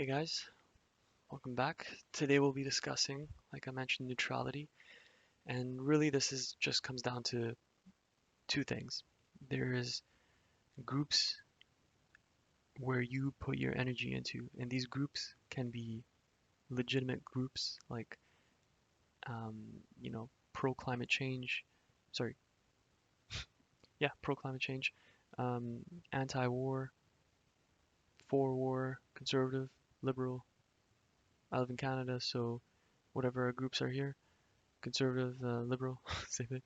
Hey guys, welcome back. Today we'll be discussing, like I mentioned, neutrality, and really this is just comes down to two things. There is groups where you put your energy into, and these groups can be legitimate groups like, um, pro climate change. Sorry, yeah, pro climate change, um, anti-war, for war, conservative, liberal. I live in Canada, so whatever our groups are here, conservative, liberal, same thing.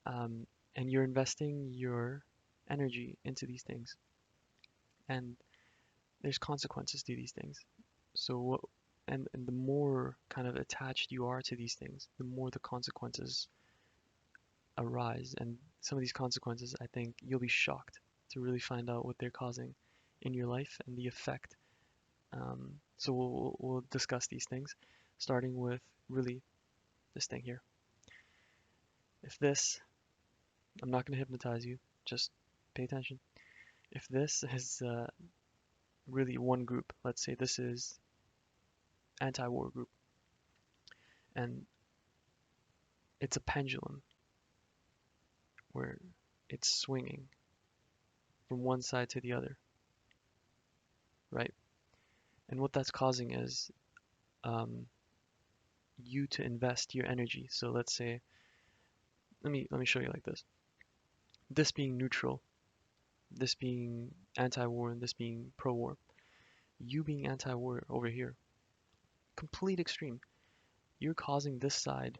um, and you're investing your energy into these things, and there's consequences to these things. So what, and the more kind of attached you are to these things, the more the consequences arise. And some of these consequences, I think you'll be shocked to really find out what they're causing in your life and the effect. So we'll discuss these things, starting with really this thing here. If this, I'm not going to hypnotize you, just pay attention. If this is really one group. Let's say this is anti-war group, and it's a pendulum where it's swinging from one side to the other, right? And what that's causing is um, you to invest your energy. So let's say, let me show you like this. This being neutral, this being anti-war, and this being pro-war. You being anti-war over here, complete extreme. You're causing this side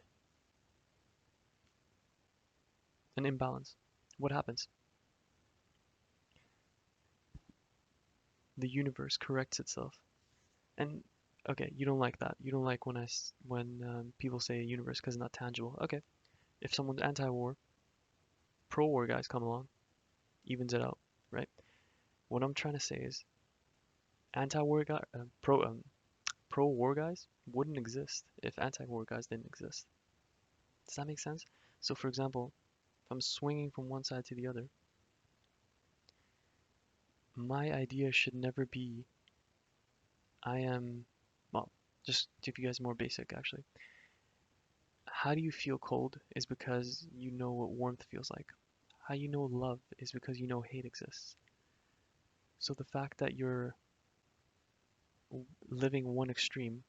an imbalance. What happens? The universe corrects itself. And okay, you don't like that. You don't like when people say universe because it's not tangible. Okay, if someone's anti-war, pro-war guys come along, evens it out, right? What I'm trying to say is anti-war guy, pro-war guys wouldn't exist if anti-war guys didn't exist. Does that make sense? So for example, if I'm swinging from one side to the other, my idea should never be I am, well, just to give you guys more basic actually. How do you feel cold is because you know what warmth feels like. How you know love is because you know hate exists. So the fact that you're living one extreme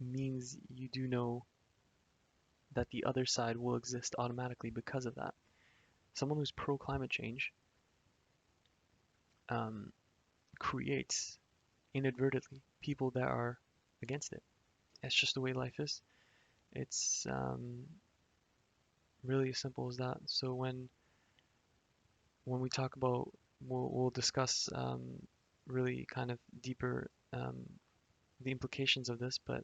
means you do know that the other side will exist automatically because of that. Someone who's pro climate change um, creates inadvertently people that are against it. It's just the way life is. It's really as simple as that. So when we talk about, we'll discuss really kind of deeper the implications of this, but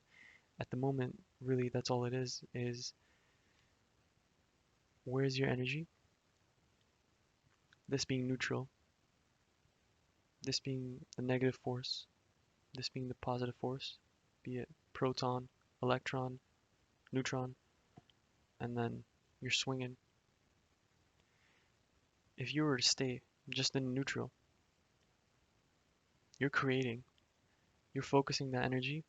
at the moment, really, that's all it is where's your energy? This being neutral, this being the negative force, this being the positive force, be it proton, electron, neutron, and then you're swinging. If you were to stay just in neutral, you're creating, you're focusing that energy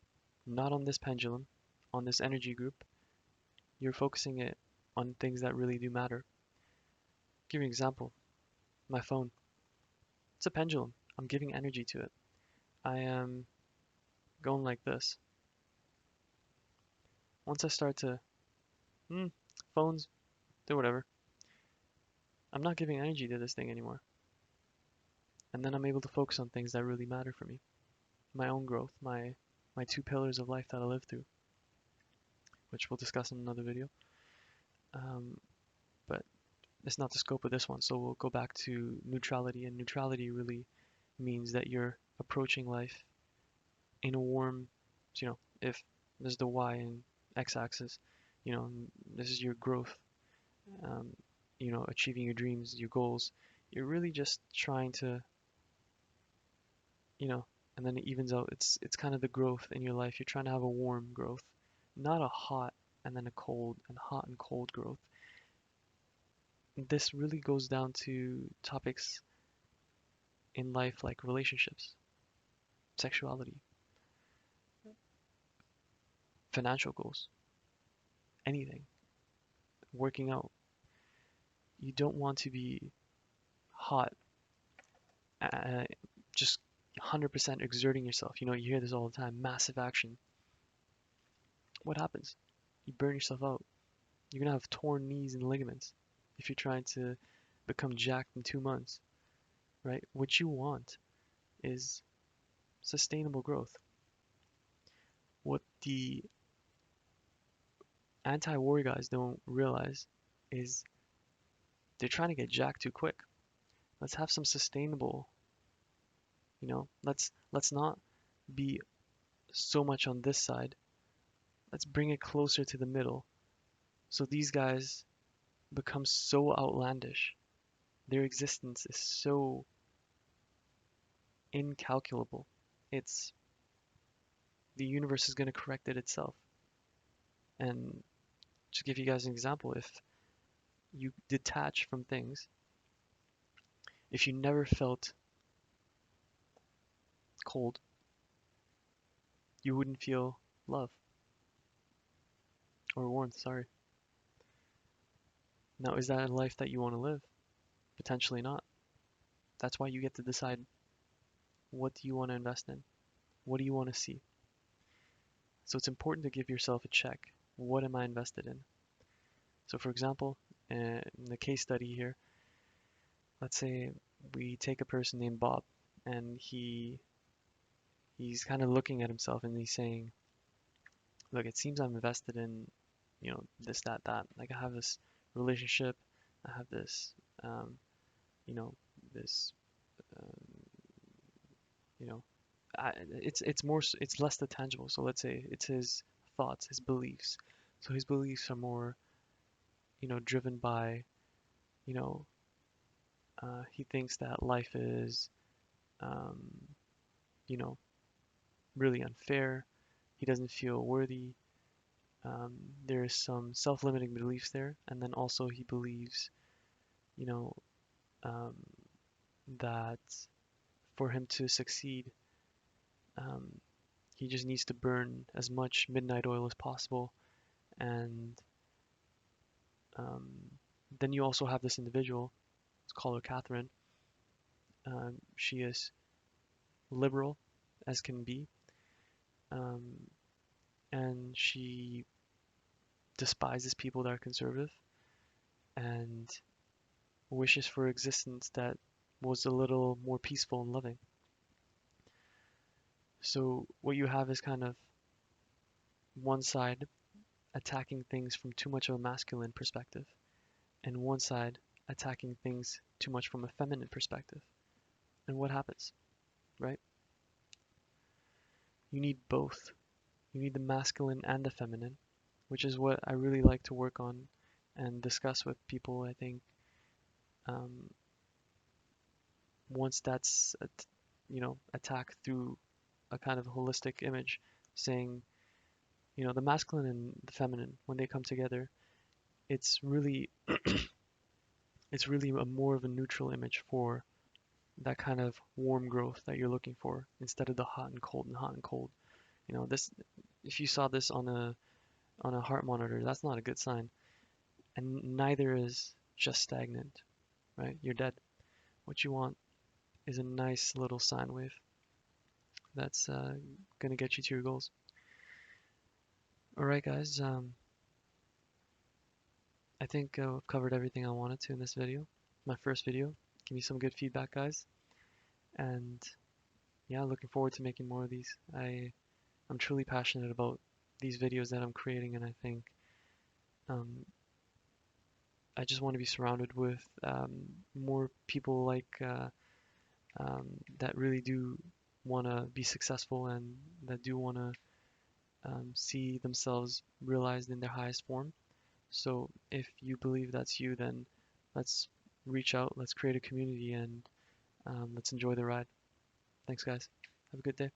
not on this pendulum, on this energy group, you're focusing it on things that really do matter. Give you an example, my phone. It's a pendulum. I'm giving energy to it. I am going like this. Once I start to, hmm, phones, do whatever. I'm not giving energy to this thing anymore. And then I'm able to focus on things that really matter for me. My own growth, my two pillars of life that I live through, which we'll discuss in another video. Um, but it's not the scope of this one, so we'll go back to neutrality. And neutrality really means that you're approaching life in a warm, if this is the y and x-axis, this is your growth, um, achieving your dreams, your goals. You're really just trying to, you know, and then it evens out. It's kind of the growth in your life. You're trying to have a warm growth, not a hot and then a cold and hot and cold growth. This really goes down to topics in life like relationships. sexuality, financial goals, anything, working out. You don't want to be hot, uh, just 100% exerting yourself. You hear this all the time, massive action. What happens? You burn yourself out. You're gonna have torn knees and ligaments if you're trying to become jacked in 2 months, right? What you want is sustainable growth. What the anti-war guys don't realize is they're trying to get jacked too quick. Let's have some sustainable, let's not be so much on this side. Let's bring it closer to the middle. So these guys become so outlandish. Their existence is so incalculable. It's the universe is going to correct it itself. And to give you guys an example, if you detach from things, if you never felt cold, you wouldn't feel love or warmth, sorry. Now, is that a life that you want to live? Potentially not. That's why you get to decide, what do you want to invest in? What do you want to see? So it's important to give yourself a check. What am I invested in? So for example, in the case study here, let's say we take a person named Bob, and he's kind of looking at himself and he's saying, look, it seems I'm invested in, this, that, that. Like I have this relationship, I have this, you know, this, um, you know, it's less the tangible. So let's say it's his thoughts, his beliefs. So his beliefs are more, driven by, you know, he thinks that life is, um, you know, really unfair. He doesn't feel worthy. Um, there's some self-limiting beliefs there, and then also he believes, you know, um, that for him to succeed, um, he just needs to burn as much midnight oil as possible. And um, then you also have this individual, let's call her Catherine. She is liberal as can be, um, and she despises people that are conservative and wishes for existence that was a little more peaceful and loving. So what you have is kind of one side attacking things from too much of a masculine perspective, and one side attacking things too much from a feminine perspective. And what happens, right? You need both. You need the masculine and the feminine, which is what I really like to work on and discuss with people. I think um, once that's attacked through a kind of holistic image, saying, the masculine and the feminine, when they come together, it's really a more of a neutral image for that kind of warm growth that you're looking for, instead of the hot and cold and hot and cold. This, if you saw this on a heart monitor, that's not a good sign. And neither is just stagnant, right? You're dead. What you want is a nice little sine wave that's gonna get you to your goals. All right, guys. I think I've covered everything I wanted to in this video. My first video. Give me some good feedback, guys. And yeah, looking forward to making more of these. I'm truly passionate about these videos that I'm creating, and I think um, I just want to be surrounded with more people like that really do want to be successful, and that do want to see themselves realized in their highest form. So if you believe that's you, then let's reach out, let's create a community, and let's enjoy the ride. Thanks, guys. Have a good day.